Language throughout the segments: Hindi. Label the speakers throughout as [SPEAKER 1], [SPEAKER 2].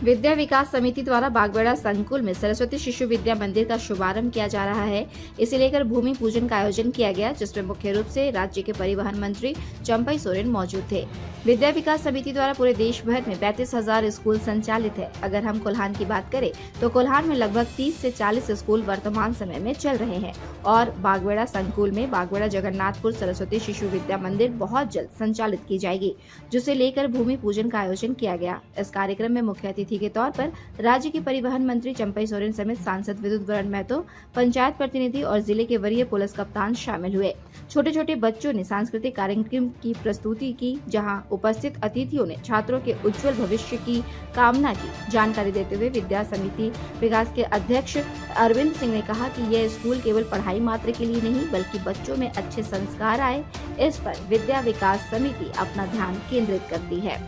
[SPEAKER 1] विद्या विकास समिति द्वारा बागबेड़ा संकुल में सरस्वती शिशु विद्या मंदिर का शुभारंभ किया जा रहा है। इसे लेकर भूमि पूजन का आयोजन किया गया, जिसमें मुख्य रूप से राज्य के परिवहन मंत्री चंपई सोरेन मौजूद थे। विद्या विकास समिति द्वारा पूरे देश भर में 32,000 स्कूल संचालित है। अगर हम कोल्हान की बात करें तो कोल्हान में लगभग 30 से 40 स्कूल वर्तमान समय में चल रहे हैं और बागबेड़ा संकुल में बागबेड़ा जगन्नाथपुर सरस्वती शिशु विद्या मंदिर बहुत जल्द संचालित की जाएगी, जिसे लेकर भूमि पूजन का आयोजन किया गया। इस कार्यक्रम में मुख्य अतिथि के तौर पर राज्य के परिवहन मंत्री चंपई सोरेन समेत सांसद विद्युत वरण महतो, पंचायत प्रतिनिधि और जिले के वरीय पुलिस कप्तान शामिल हुए। छोटे छोटे बच्चों ने सांस्कृतिक कार्यक्रम की प्रस्तुति की, जहां उपस्थित अतिथियों ने छात्रों के उज्जवल भविष्य की कामना की। जानकारी देते हुए विद्या समिति विकास के अध्यक्ष अरविंद सिंह ने कहा कि यह स्कूल केवल पढ़ाई मात्र के लिए नहीं बल्कि बच्चों में अच्छे संस्कार आए, इस पर विद्या विकास समिति अपना ध्यान केंद्रित करती है।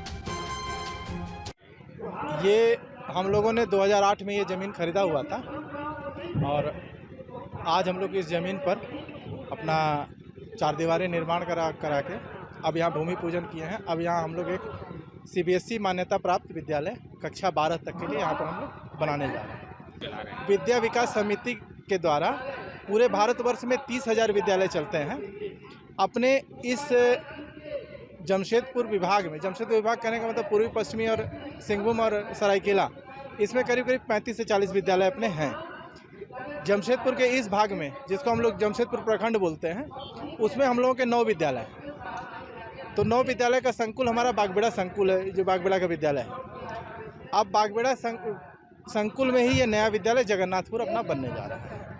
[SPEAKER 2] ये हम लोगों ने 2008 में ये ज़मीन खरीदा हुआ था और आज हम लोग इस ज़मीन पर अपना चार दीवारी निर्माण करा के अब यहाँ भूमि पूजन किए हैं। अब यहाँ हम लोग एक CBSE मान्यता प्राप्त विद्यालय कक्षा 12 तक के लिए यहाँ पर हम लोग बनाने जा रहे हैं। विद्या विकास समिति के द्वारा पूरे भारतवर्ष में 30,000 विद्यालय चलते हैं। अपने इस जमशेदपुर विभाग में, जमशेदपुर विभाग कहने का मतलब पूर्वी पश्चिमी और सिंहभूम और सरायकेला, इसमें करीब करीब 35 से 40 विद्यालय अपने हैं। जमशेदपुर के इस भाग में, जिसको हम लोग जमशेदपुर प्रखंड बोलते हैं, उसमें हम लोगों के 9 विद्यालय हैं। तो 9 विद्यालय का संकुल हमारा बागबेड़ा संकुल है, जो बागबेड़ा का विद्यालय है। अब बागबेड़ा संकुल में ही ये नया विद्यालय जगन्नाथपुर अपना बनने जा रहा है।